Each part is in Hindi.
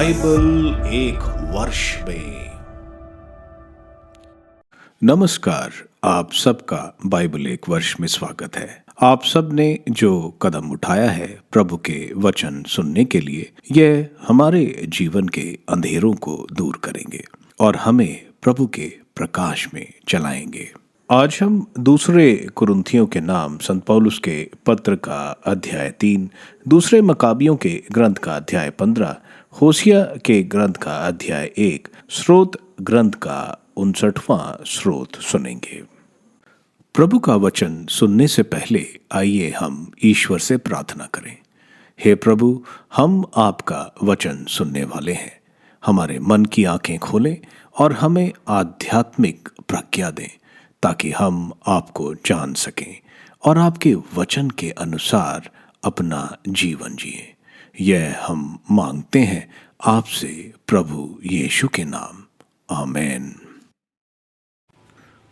बाइबल एक वर्ष में। नमस्कार, आप सबका बाइबल एक वर्ष में स्वागत है। आप सब ने जो कदम उठाया है प्रभु के वचन सुनने के लिए, यह हमारे जीवन के अंधेरों को दूर करेंगे और हमें प्रभु के प्रकाश में चलाएंगे। आज हम दूसरे कुरिन्थियों के नाम संत पौलुस के पत्र का अध्याय 3, दूसरे मकाबियों के ग्रंथ का अध्याय 15, होसिया के ग्रंथ का अध्याय 1, स्रोत ग्रंथ का 59वां स्रोत सुनेंगे। प्रभु का वचन सुनने से पहले आइए हम ईश्वर से प्रार्थना करें। हे प्रभु, हम आपका वचन सुनने वाले हैं। हमारे मन की आंखें खोलें और हमें आध्यात्मिक प्रज्ञा दें ताकि हम आपको जान सकें और आपके वचन के अनुसार अपना जीवन जिएं। यह हम मांगते हैं आपसे प्रभु यीशु के नाम, आमीन।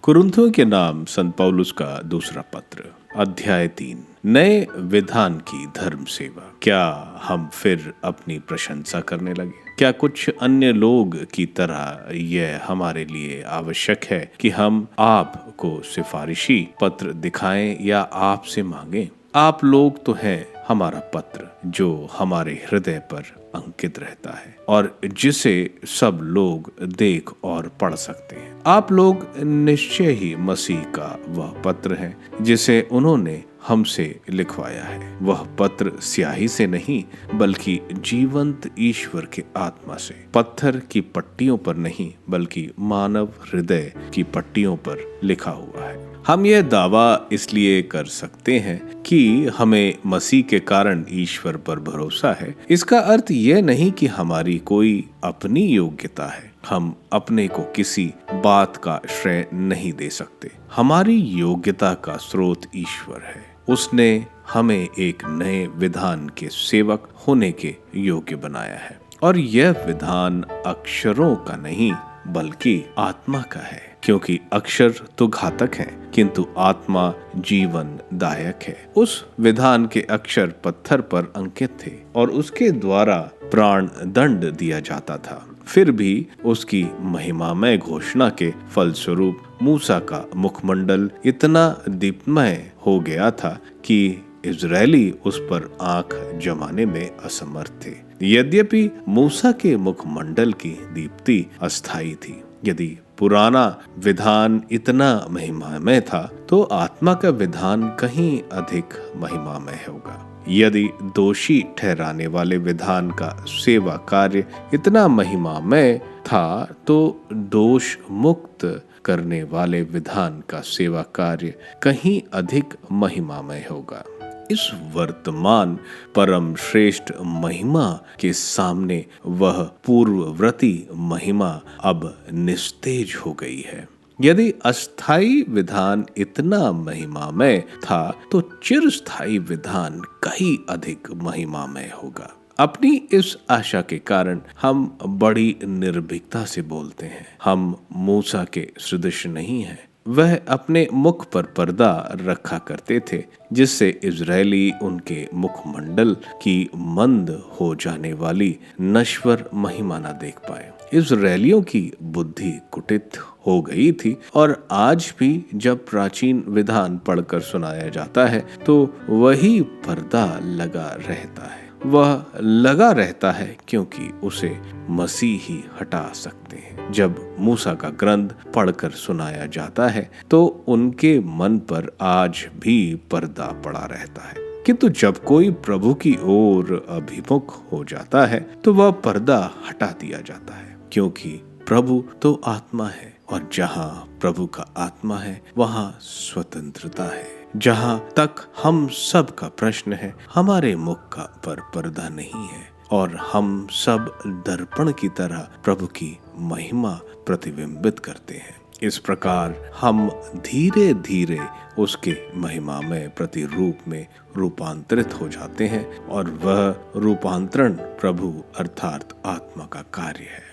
कुरिन्थियों के नाम संत पौलुस का दूसरा पत्र, अध्याय 3, नए विधान की धर्म सेवा। क्या हम फिर अपनी प्रशंसा करने लगे? क्या कुछ अन्य लोग की तरह यह हमारे लिए आवश्यक है कि हम आपको सिफारिशी पत्र दिखाएं या आपसे मांगें? आप लोग तो हैं हमारा पत्र जो हमारे हृदय पर अंकित रहता है और जिसे सब लोग देख और पढ़ सकते हैं। आप लोग निश्चय ही मसीह का वह पत्र है जिसे उन्होंने हमसे लिखवाया है। वह पत्र स्याही से नहीं बल्कि जीवंत ईश्वर के आत्मा से, पत्थर की पट्टियों पर नहीं बल्कि मानव हृदय की पट्टियों पर लिखा हुआ है। हम यह दावा इसलिए कर सकते हैं कि हमें मसीह के कारण ईश्वर पर भरोसा है। इसका अर्थ यह नहीं कि हमारी कोई अपनी योग्यता है। हम अपने को किसी बात का श्रेय नहीं दे सकते। हमारी योग्यता का स्रोत ईश्वर है। उसने हमें एक नए विधान के सेवक होने के योग्य बनाया है और यह विधान अक्षरों का नहीं बल्कि आत्मा का है, क्योंकि अक्षर तो घातक हैं किंतु आत्मा जीवन दायक है। उस विधान के अक्षर पत्थर पर अंकित थे और उसके द्वारा प्राण दंड दिया जाता था। फिर भी उसकी महिमामय घोषणा के फलस्वरूप मूसा का मुखमंडल इतना दीप्तमय हो गया था कि इजरायली उस पर आंख जमाने में असमर्थ थे। यद्यपि मूसा के मुखमंडल की दीप्ति अस्थायी थी। यदि पुराना विधान इतना महिमामय था तो आत्मा का विधान कहीं अधिक महिमामय होगा। यदि दोषी ठहराने वाले विधान का सेवा कार्य इतना महिमामय था तो दोष मुक्त करने वाले विधान का सेवा कार्य कहीं अधिक महिमामय होगा। इस वर्तमान परम श्रेष्ठ महिमा के सामने वह पूर्ववर्ती महिमा अब निस्तेज हो गई है। यदि अस्थाई विधान इतना महिमामय था तो चिरस्थायी विधान कहीं अधिक महिमामय होगा। अपनी इस आशा के कारण हम बड़ी निर्भीकता से बोलते हैं। हम मूसा के सदृश नहीं हैं। वह अपने मुख पर पर्दा रखा करते थे जिससे इजरायली उनके मुखमंडल की मंद हो जाने वाली नश्वर महिमा न देख पाए। इजरायलियों की बुद्धि कुटित हो गई थी और आज भी जब प्राचीन विधान पढ़कर सुनाया जाता है तो वही पर्दा लगा रहता है। वह लगा रहता है क्योंकि उसे मसीह ही हटा सकते हैं। जब मूसा का ग्रंथ पढ़कर सुनाया जाता है तो उनके मन पर आज भी पर्दा पड़ा रहता है, किंतु जब कोई प्रभु की ओर अभिमुख हो जाता है तो वह पर्दा हटा दिया जाता है, क्योंकि प्रभु तो आत्मा है और जहाँ प्रभु का आत्मा है वहाँ स्वतंत्रता है। जहाँ तक हम सब का प्रश्न है, हमारे मुख का पर पर्दा नहीं है और हम सब दर्पण की तरह प्रभु की महिमा प्रतिबिंबित करते हैं। इस प्रकार हम धीरे धीरे उसके महिमामय प्रतिरूप में रूपांतरित हो जाते हैं और वह रूपांतरण प्रभु अर्थात आत्मा का कार्य है।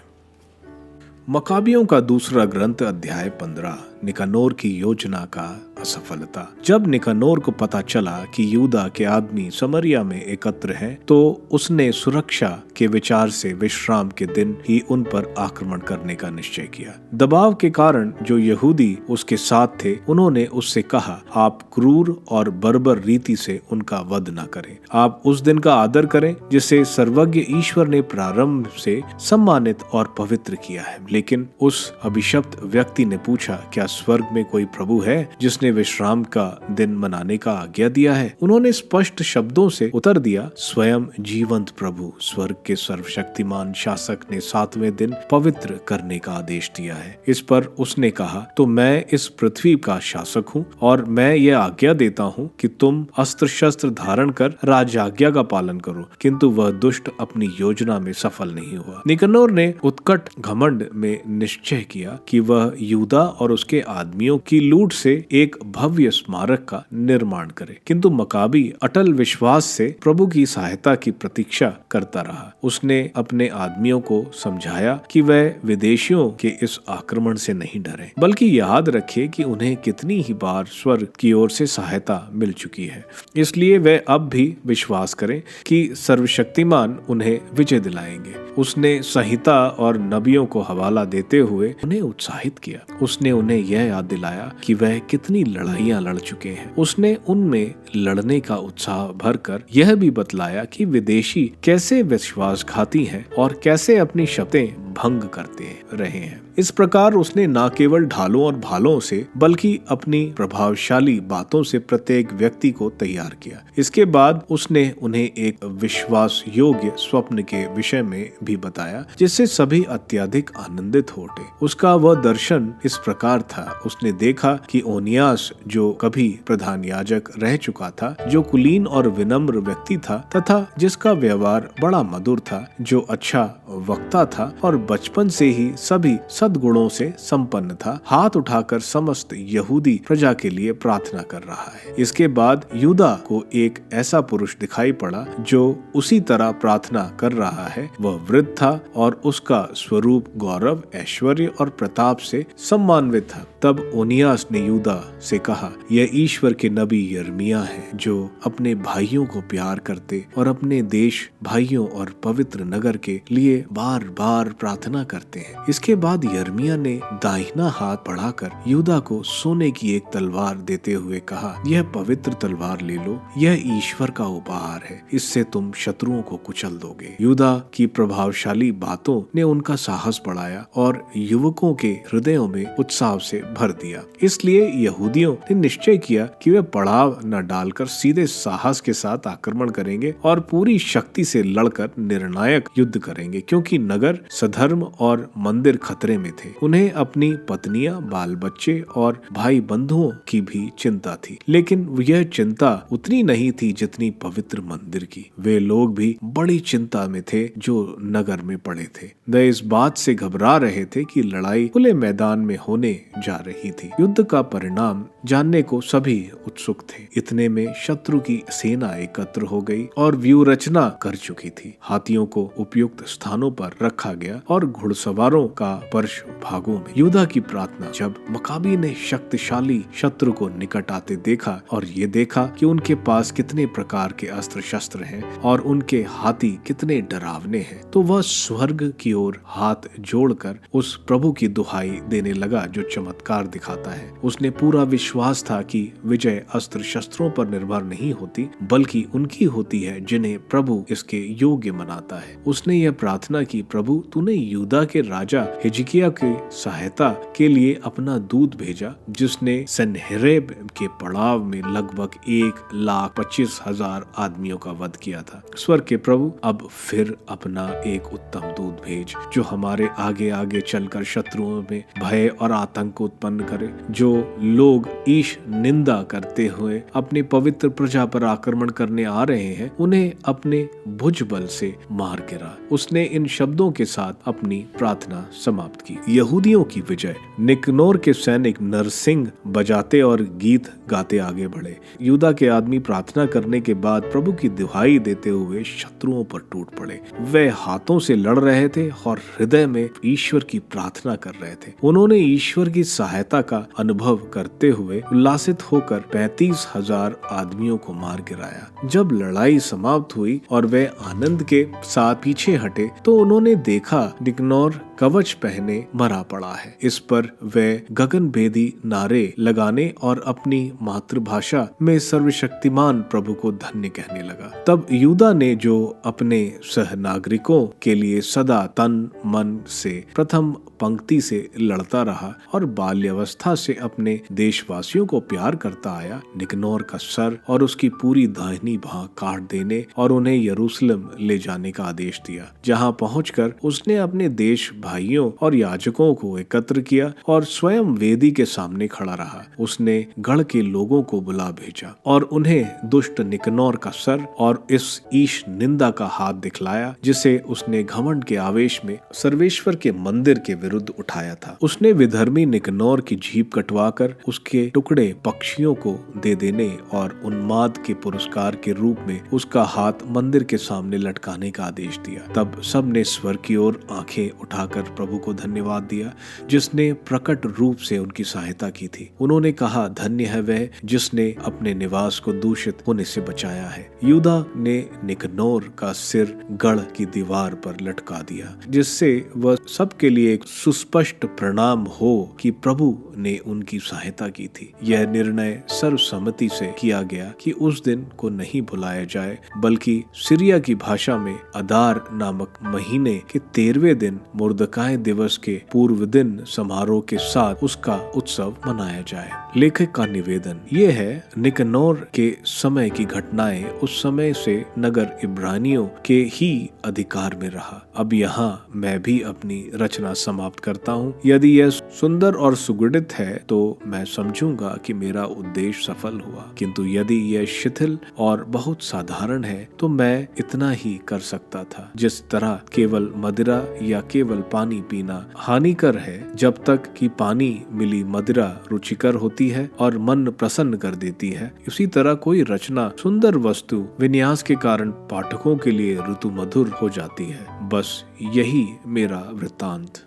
मकाबियों का दूसरा ग्रंथ अध्याय 15, निकनोर की योजना का असफलता। जब निकनोर को पता चला कि यूदा के आदमी समरिया में एकत्र हैं, तो उसने सुरक्षा के विचार से विश्राम के दिन ही उन पर आक्रमण करने का निश्चय किया। दबाव के कारण जो यहूदी उसके साथ थे, उन्होंने उससे कहा, आप क्रूर और बर्बर रीति से उनका वध न करें। आप उस दिन का आदर करें जिसे सर्वज्ञ ईश्वर ने प्रारंभ से सम्मानित और पवित्र किया है। लेकिन उस अभिशप्त व्यक्ति ने पूछा, क्या स्वर्ग में कोई प्रभु है जिसने विश्राम का दिन मनाने का आज्ञा दिया है? उन्होंने स्पष्ट शब्दों से उत्तर दिया, स्वयं जीवंत प्रभु स्वर्ग के सर्वशक्तिमान शासक ने 7वें दिन पवित्र करने का आदेश दिया है। इस पर उसने कहा, तो मैं इस पृथ्वी का शासक हूँ और मैं यह आज्ञा देता हूँ कि तुम अस्त्र शस्त्र धारण कर राजाज्ञा का पालन करो। किंतु वह दुष्ट अपनी योजना में सफल नहीं हुआ। निकनोर ने उत्कट घमंड में निश्चय किया कि वह यूदा और उसके आदमियों की लूट से एक भव्य स्मारक का निर्माण करे। किंतु मकाबी अटल विश्वास से प्रभु की सहायता की प्रतीक्षा करता रहा। उसने अपने आदमियों को समझाया कि वह विदेशियों के इस आक्रमण से नहीं डरे, बल्कि याद रखे कि उन्हें कितनी ही बार स्वर्ग की ओर से सहायता मिल चुकी है। इसलिए वे अब भी विश्वास करें कि सर्वशक्तिमान उन्हें विजय दिलाएंगे। उसने संहिता और नबियों को हवाला देते हुए उन्हें उत्साहित किया। उसने उन्हें यह याद दिलाया कि वह कितनी लड़ाइयां लड़ चुके हैं। उसने उनमें लड़ने का उत्साह भरकर यह भी बतलाया कि विदेशी कैसे विश्वासघाती हैं और कैसे अपनी शर्तें भंग करते रहे हैं। इस प्रकार उसने न केवल ढालों और भालों से बल्कि अपनी प्रभावशाली बातों से प्रत्येक व्यक्ति को तैयार किया। इसके बाद उसने उन्हें एक विश्वास योग्य स्वप्न के विषय में भी बताया, जिससे सभी अत्यधिक आनंदित हो उठे। उसका वह दर्शन इस प्रकार था, उसने देखा कि ओनियास जो कभी प्रधान याजक रह चुका था, जो कुलीन और विनम्र व्यक्ति था तथा जिसका व्यवहार बड़ा मधुर था, जो अच्छा वक्ता था और बचपन से ही सभी सद्गुणों से संपन्न था, हाथ उठाकर समस्त यहूदी प्रजा के लिए प्रार्थना कर रहा है। इसके बाद यूदा को एक ऐसा पुरुष दिखाई पड़ा जो उसी तरह प्रार्थना कर रहा है। वह वृद्ध था और उसका स्वरूप गौरव, ऐश्वर्य और प्रताप से सम्मानित था। तब ओनियास ने यूदा से कहा, यह ईश्वर के नबी यिर्मयाह है, जो अपने भाइयों को प्यार करते और अपने देश, भाइयों और पवित्र नगर के लिए बार बार प्रार्थना करते हैं। इसके बाद यिर्मयाह ने दाहिना हाथ बढ़ाकर यूदा को सोने की एक तलवार देते हुए कहा, यह पवित्र तलवार ले लो, यह ईश्वर का उपहार है, इससे तुम शत्रुओं को कुचल दोगे। यूदा की प्रभावशाली बातों ने उनका साहस बढ़ाया और युवकों के हृदयों में उत्साह से भर दिया। इसलिए यहूदियों ने निश्चय किया कि वे पड़ाव न डालकर सीधे साहस के साथ आक्रमण करेंगे और पूरी शक्ति से लड़कर निर्णायक युद्ध करेंगे, क्योंकि नगर, सधर्म और मंदिर खतरे में थे। उन्हें अपनी पत्नियां, बाल बच्चे और भाई बंधुओं की भी चिंता थी, लेकिन यह चिंता उतनी नहीं थी जितनी पवित्र मंदिर की। वे लोग भी बड़ी चिंता में थे जो नगर में पड़े थे। वे इस बात से घबरा रहे थे कि लड़ाई खुले मैदान में होने जा रही थी। युद्ध का परिणाम जानने को सभी उत्सुक थे। इतने में शत्रु की सेना एकत्र हो गई और व्यूह रचना कर चुकी थी। हाथियों को उपयुक्त स्थानों पर रखा गया और घुड़सवारों का पर्श भागों में। यूदा की प्रार्थना। जब मकाबी ने शक्तिशाली शत्रु को निकट आते देखा और ये देखा कि उनके पास कितने प्रकार के अस्त्र शस्त्र हैं और उनके हाथी कितने डरावने हैं, तो वह स्वर्ग की ओर हाथ जोड़कर उस प्रभु की दुहाई देने लगा जो चमत्कार दिखाता है। उसने पूरा विश्वास था कि विजय अस्त्र शस्त्रों पर निर्भर नहीं होती, बल्कि उनकी होती है जिन्हें प्रभु इसके योग्य बनाता है। उसने यह प्रार्थना की, प्रभु तूने यूदा के राजा हिजकिय्याह की सहायता के लिए अपना दूत भेजा, जिसने सन्हेरेब के पड़ाव में लगभग 1,25,000 आदमियों का वध किया था। स्वर्ग के प्रभु अब फिर अपना एक उत्तम दूत भेज, जो हमारे आगे आगे चलकर शत्रुओं में भय और आतंक उत्पन्न करे। जो लोग ईश निंदा करते हुए अपनी पवित्र प्रजा पर आक्रमण करने आ रहे हैं, उन्हें अपने भुजबल से मार गिरा। उसने इन शब्दों के साथ अपनी प्रार्थना समाप्त की। यहूदियों की विजय। निकनोर के सैनिक नरसिंह बजाते और गीत गाते आगे बढ़े। यूदा के आदमी प्रार्थना करने के बाद प्रभु की दुहाई देते हुए शत्रुओं पर टूट पड़े। वे हाथों से लड़ रहे थे और हृदय में ईश्वर की प्रार्थना कर रहे थे। उन्होंने ईश्वर की सहायता का अनुभव करते हुए उल्लासित होकर 35,000 आदमियों को मार गिराया। जब लड़ाई समाप्त हुई और वे आनंद के साथ पीछे हटे तो उन्होंने देखा निकनोर कवच पहने मरा पड़ा है। इस पर वे गगनभेदी नारे लगाने और अपनी मातृभाषा में सर्वशक्तिमान प्रभु को धन्य कहने लगा। तब यूदा ने, जो अपने सहनागरिकों के लिए सदा तन मन से प्रथम पंक्ति से लड़ता रहा और बाल्यावस्था से अपने देशवासियों को प्यार करता आया, निकनोर का सर और उसकी पूरी दाहिनी बांह काट देने और उन्हें यरूशलेम ले जाने का आदेश दिया। जहां पहुंचकर उसने अपने देश भाइयों और याजकों को एकत्र किया और स्वयं वेदी के सामने खड़ा रहा। उसने गढ़ के लोगों को बुला भेजा और उन्हें दुष्ट निकनोर का सर और इस ईश निंदा का हाथ दिखलाया जिसे उसने घमंड के आवेश में सर्वेश्वर के मंदिर के विरुद्ध उठाया था। उसने विधर्मी निकनोर की जीभ कटवाकर उसके टुकड़े पक्षियों को दे देने और उन्माद के पुरस्कार के रूप में उसका हाथ मंदिर के सामने लटकाने का आदेश दिया। तब सब ने स्वर की ओर आंखें उठाकर प्रभु को धन्यवाद दिया जिसने प्रकट रूप से उनकी सहायता की थी। उन्होंने कहा, धन्य है वह जिसने अपने निवास को दूषित होने से बचाया है। यूदा ने निकनोर का सिर गढ़ की दीवार पर लटका दिया जिससे वह सबके लिए एक सुस्पष्ट प्रणाम हो कि प्रभु ने उनकी सहायता की थी। यह निर्णय सर्वसम्मति से किया गया कि उस दिन को नहीं भुलाया जाए, बल्कि सीरिया की भाषा में अदार नामक महीने के 13वें दिन मुर्दकाय दिवस के पूर्व दिन समारोह के साथ उसका उत्सव मनाया जाए। लेखक का निवेदन ये है, निकनोर के समय की घटनाएं उस समय से नगर इब्रानियों के ही अधिकार में रहा। अब यहाँ मैं भी अपनी रचना समाप्त करता हूँ। यदि यह सुंदर और सुगठित है तो मैं समझूंगा कि मेरा उद्देश्य सफल हुआ, किंतु यदि यह शिथिल और बहुत साधारण है तो मैं इतना ही कर सकता था। जिस तरह केवल मदिरा या केवल पानी पीना हानिकर है जब तक कि पानी मिली मदिरा रुचिकर होती है और मन प्रसन्न कर देती है, उसी तरह कोई रचना सुंदर वस्तु विन्यास के कारण पाठकों के लिए ऋतु मधुर हो जाती है। बस यही मेरा वृत्तांत।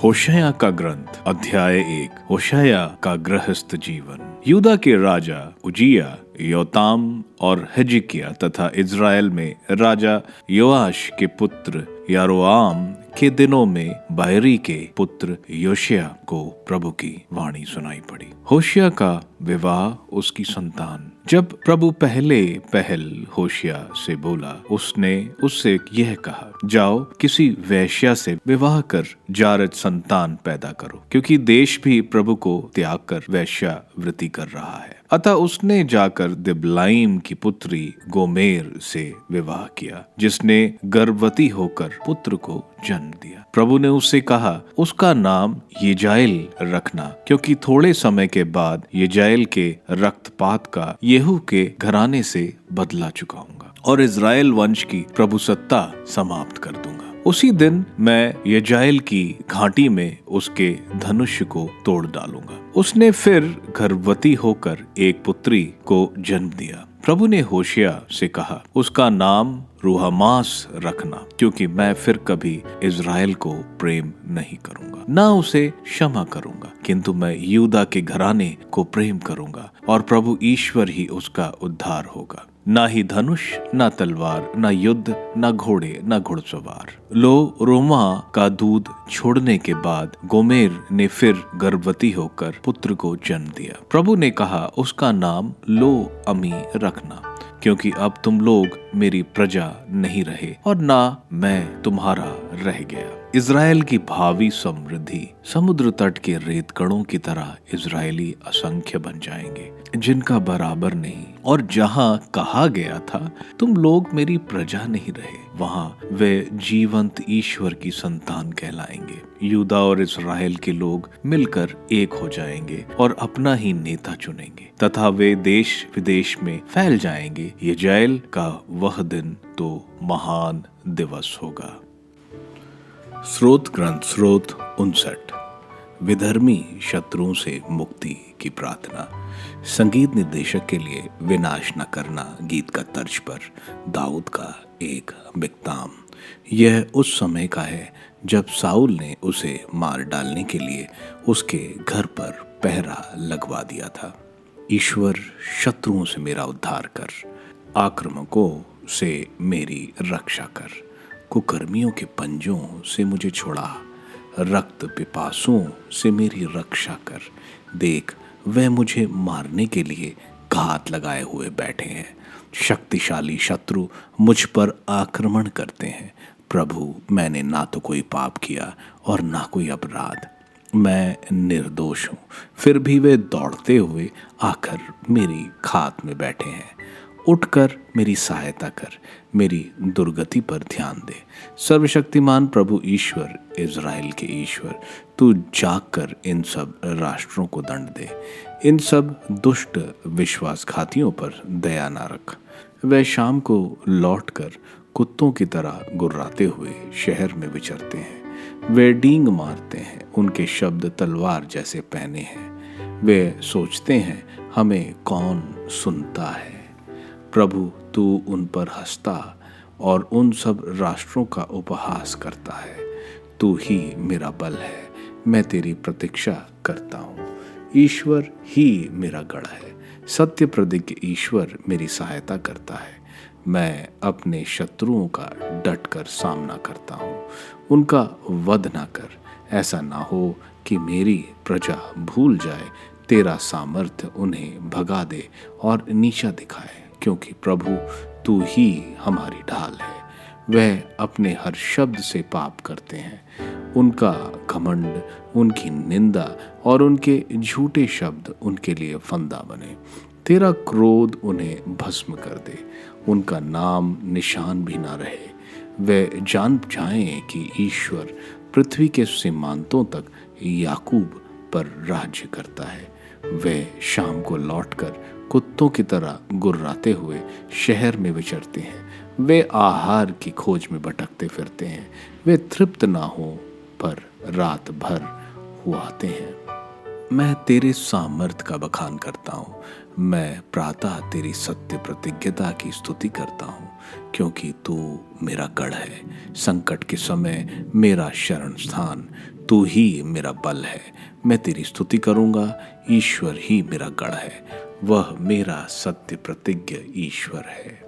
होशया का ग्रंथ अध्याय 1। होशया का गृहस्थ जीवन। यूदा के राजा उजिया, योताम और हिजकिय्याह तथा इज़राइल में राजा योआश के पुत्र यारोआम के दिनों में बायरी के पुत्र योशिया को प्रभु की वाणी सुनाई पड़ी। होशिया का विवाह उसकी संतान। जब प्रभु पहल होशिया से बोला, उसने उससे यह कहा, जाओ किसी वैश्या से विवाह कर जारज संतान पैदा करो, क्योंकि देश भी प्रभु को त्याग कर वैश्यावृत्ति कर रहा है। अतः उसने जाकर दिबलाइम की पुत्री गोमेर से विवाह किया, जिसने गर्भवती होकर पुत्र को जन्म दिया। प्रभु ने उससे कहा, उसका नाम येजाएल रखना, क्योंकि थोड़े समय के बाद येजाएल के रक्तपात का येहू के घराने से बदला चुकाऊंगा और इज़राइल वंश की प्रभुसत्ता समाप्त कर दूंगा। उसी दिन मैं येजाएल की घाटी में उसके धनुष को तोड़ डालूंगा। उसने फिर गर्भवती होकर एक पुत्री को जन्म दिया। प्रभु ने होशिया से कहा, उसका नाम रूहमास रखना, क्योंकि मैं फिर कभी इज़राइल को प्रेम नहीं करूंगा, ना उसे क्षमा करूंगा, किंतु मैं यूदा के घराने को प्रेम करूंगा और प्रभु ईश्वर ही उसका उद्धार होगा। ना ही धनुष, ना तलवार, ना युद्ध, ना घोड़े, ना घुड़सवार। लो रोमा का दूध छोड़ने के बाद गोमेर ने फिर गर्भवती होकर पुत्र को जन्म दिया। प्रभु ने कहा, उसका नाम लो अमी रखना, क्योंकि अब तुम लोग मेरी प्रजा नहीं रहे और ना मैं तुम्हारा रह गया। इज़राइल की भावी समृद्धि समुद्र तट के रेत कणों की तरह इज़राइली असंख्य बन जाएंगे, जिनका बराबर नहीं। और जहां कहा गया था, तुम लोग मेरी प्रजा नहीं रहे, वहां वे जीवंत ईश्वर की संतान कहलाएंगे। यूदा और इज़राइल के लोग मिलकर एक हो जाएंगे और अपना ही नेता चुनेंगे तथा वे देश विदेश में फैल जाएंगे। येजाएल का वह दिन तो महान दिवस होगा। स्रोत ग्रंथ स्रोत 59। विधर्मी शत्रुओं से मुक्ति की प्रार्थना। संगीत निर्देशक के लिए विनाश न करना गीत का तर्ज पर दाऊद का एक मिक्ताम। यह उस समय का है जब साउल ने उसे मार डालने के लिए उसके घर पर पहरा लगवा दिया था। ईश्वर, शत्रुओं से मेरा उद्धार कर, आक्रामकों से मेरी रक्षा कर, कुकर्मियों के पंजों से मुझे छुड़ा, रक्त पिपासुओं से मेरी रक्षा कर। देख, वह मुझे मारने के लिए घात लगाए हुए बैठे हैं। शक्तिशाली शत्रु मुझ पर आक्रमण करते हैं। प्रभु, मैंने ना तो कोई पाप किया और ना कोई अपराध। मैं निर्दोष हूँ, फिर भी वे दौड़ते हुए आकर मेरी घात में बैठे हैं। उठकर मेरी सहायता कर, मेरी दुर्गति पर ध्यान दे। सर्वशक्तिमान प्रभु ईश्वर, इज़राइल के ईश्वर, तू जागकर इन सब राष्ट्रों को दंड दे। इन सब दुष्ट विश्वासघातियों पर दया ना रख। वे शाम को लौटकर कुत्तों की तरह गुर्राते हुए शहर में विचरते हैं। वे डींग मारते हैं, उनके शब्द तलवार जैसे पहने हैं। वे सोचते हैं, हमें कौन सुनता है। प्रभु, तू उन पर हंसता और उन सब राष्ट्रों का उपहास करता है। तू ही मेरा बल है, मैं तेरी प्रतीक्षा करता हूँ। ईश्वर ही मेरा गढ़ है, सत्य प्रतिज्ञ ईश्वर मेरी सहायता करता है। मैं अपने शत्रुओं का डटकर सामना करता हूँ। उनका वध ना कर, ऐसा ना हो कि मेरी प्रजा भूल जाए। तेरा सामर्थ्य उन्हें भगा दे और नीचा दिखाए, क्योंकि प्रभु तू ही हमारी ढाल है। वह अपने हर शब्द से पाप करते हैं। उनका घमंड, उनकी निंदा और उनके झूठे शब्द उनके लिए फंदा बने। तेरा क्रोध उन्हें भस्म कर दे, उनका नाम निशान भी ना रहे। वे जान जाएं कि ईश्वर पृथ्वी के सीमांतों तक याकूब पर राज्य करता है। वे शाम को लौटकर कुत्तों की तरह गुर्राते हुए शहर में विचरते हैं। वे आहार की खोज में भटकते फिरते हैं। वे तृप्त ना हो पर रात भर हुआते हैं। मैं तेरे सामर्थ का बखान करता हूँ। मैं प्रातः तेरी सत्य प्रतिज्ञता की स्तुति करता हूँ, क्योंकि तू मेरा गढ़ है, संकट के समय मेरा शरण स्थान। तू ही मेरा बल है, मैं तेरी स्तुति करूँगा। ईश्वर ही मेरा गढ़ है, वह मेरा सत्य प्रतिज्ञ ईश्वर है।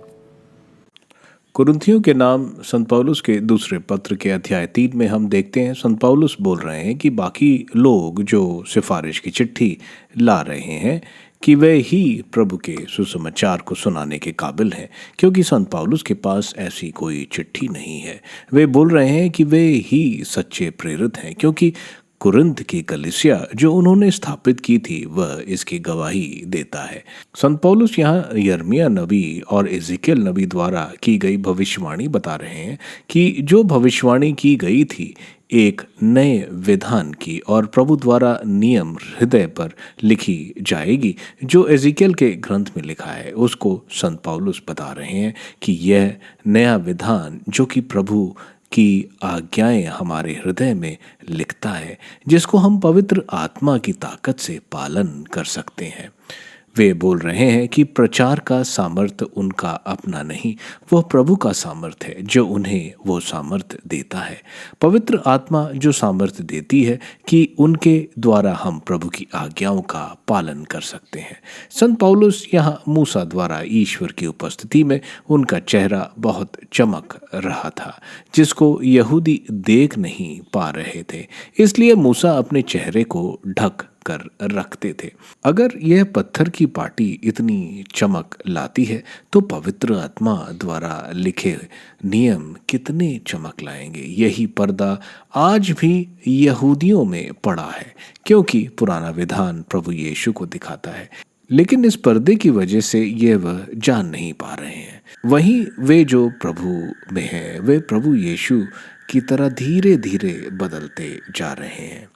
कुरिन्थियों के नाम संत पौलुस के दूसरे पत्र के अध्याय 3 में हम देखते हैं संत पौलुस बोल रहे हैं कि बाकी लोग जो सिफारिश की चिट्ठी ला रहे हैं कि वे ही प्रभु के सुसमाचार को सुनाने के काबिल हैं, क्योंकि संत पौलुस के पास ऐसी कोई चिट्ठी नहीं है। वे बोल रहे हैं कि वे ही सच्चे प्रेरित हैं, क्योंकि कुरिन्थ की कलीसिया जो उन्होंने स्थापित की थी वह इसकी गवाही देता है। संत पौलुस यहाँ यिर्मयाह नबी और एजेकियल नबी द्वारा की गई भविष्यवाणी बता रहे हैं कि जो भविष्यवाणी की गई थी एक नए विधान की और प्रभु द्वारा नियम हृदय पर लिखी जाएगी। जो एजेकियल के ग्रंथ में लिखा है उसको संत पौलुस बता रहे हैं कि यह नया विधान जो कि प्रभु की आज्ञाएं हमारे हृदय में लिखता है, जिसको हम पवित्र आत्मा की ताकत से पालन कर सकते हैं। वे बोल रहे हैं कि प्रचार का सामर्थ्य उनका अपना नहीं, वह प्रभु का सामर्थ्य है जो उन्हें वो सामर्थ्य देता है। पवित्र आत्मा जो सामर्थ्य देती है कि उनके द्वारा हम प्रभु की आज्ञाओं का पालन कर सकते हैं। संत पौलुस यहाँ मूसा द्वारा ईश्वर की उपस्थिति में उनका चेहरा बहुत चमक रहा था, जिसको यहूदी देख नहीं पा रहे थे, इसलिए मूसा अपने चेहरे को ढक कर रखते थे। अगर यह पत्थर की पाटी इतनी चमक लाती है तो पवित्र आत्मा द्वारा लिखे नियम कितने चमक लाएंगे। यही पर्दा आज भी यहूदियों में पड़ा है, क्योंकि पुराना विधान प्रभु यीशु को दिखाता है, लेकिन इस पर्दे की वजह से ये वह जान नहीं पा रहे हैं। वहीं वे जो प्रभु में हैं वे प्रभु यीशु की तरह धीरे धीरे बदलते जा रहे हैं।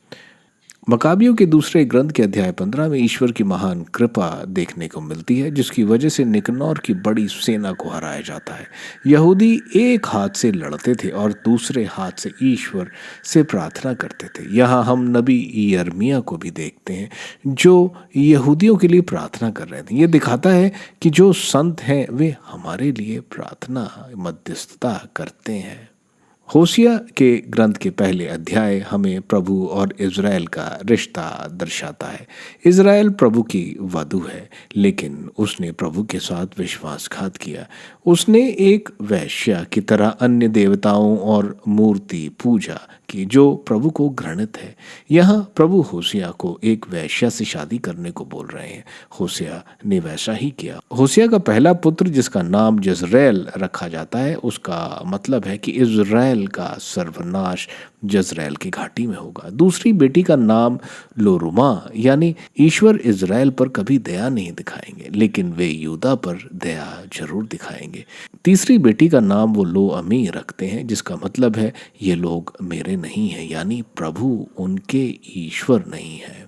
मकाबियों के दूसरे ग्रंथ के अध्याय 15 में ईश्वर की महान कृपा देखने को मिलती है, जिसकी वजह से निकनौर की बड़ी सेना को हराया जाता है। यहूदी एक हाथ से लड़ते थे और दूसरे हाथ से ईश्वर से प्रार्थना करते थे। यहाँ हम नबी यिर्मयाह को भी देखते हैं जो यहूदियों के लिए प्रार्थना कर रहे थे। ये दिखाता है कि जो संत हैं वे हमारे लिए प्रार्थना मध्यस्थता करते हैं। होशिया के ग्रंथ के पहले अध्याय हमें प्रभु और इज़राइल का रिश्ता दर्शाता है। इज़राइल प्रभु की वधु है, लेकिन उसने प्रभु के साथ विश्वासघात किया। उसने एक वैश्या की तरह अन्य देवताओं और मूर्ति पूजा की जो प्रभु को घृणित है। यहाँ प्रभु होशिया को एक वैश्या से शादी करने को बोल रहे हैं। होशिया ने वैसा ही किया। होशिया का पहला पुत्र जिसका नाम जज़रैल रखा जाता है, उसका मतलब है कि इज़राइल का सर्वनाश जज़रैल की घाटी में होगा। दूसरी बेटी का नाम लोरुमा, यानी ईश्वर इज़राइल पर कभी दया नहीं दिखाएंगे, लेकिन वे यूदा पर दया जरूर दिखाएंगे। तीसरी बेटी का नाम वो लो अमी रखते हैं, जिसका मतलब है ये लोग मेरे नहीं हैं, यानी प्रभु उनके ईश्वर नहीं है।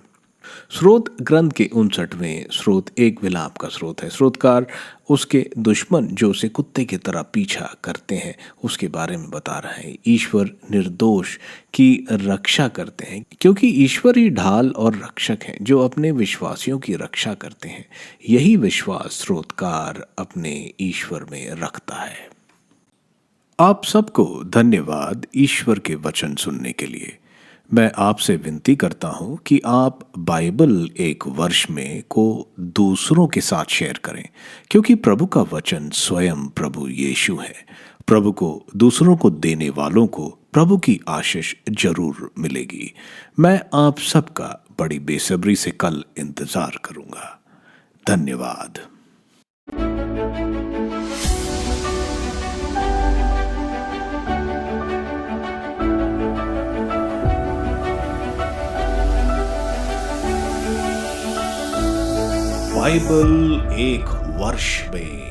स्रोत ग्रंथ के 59वें स्रोत एक विलाप का स्रोत है। स्रोतकार उसके दुश्मन जो उसे कुत्ते की तरह पीछा करते हैं उसके बारे में बता रहे हैं। ईश्वर निर्दोष की रक्षा करते हैं, क्योंकि ईश्वर ही ढाल और रक्षक हैं जो अपने विश्वासियों की रक्षा करते हैं। यही विश्वास स्रोतकार अपने ईश्वर में रखता है। आप सबको धन्यवाद ईश्वर के वचन सुनने के लिए। मैं आपसे विनती करता हूं कि आप बाइबल एक वर्ष में को दूसरों के साथ शेयर करें, क्योंकि प्रभु का वचन स्वयं प्रभु यीशु है। प्रभु को दूसरों को देने वालों को प्रभु की आशीष जरूर मिलेगी। मैं आप सबका बड़ी बेसब्री से कल इंतजार करूंगा। धन्यवाद। बाइबल एक वर्ष में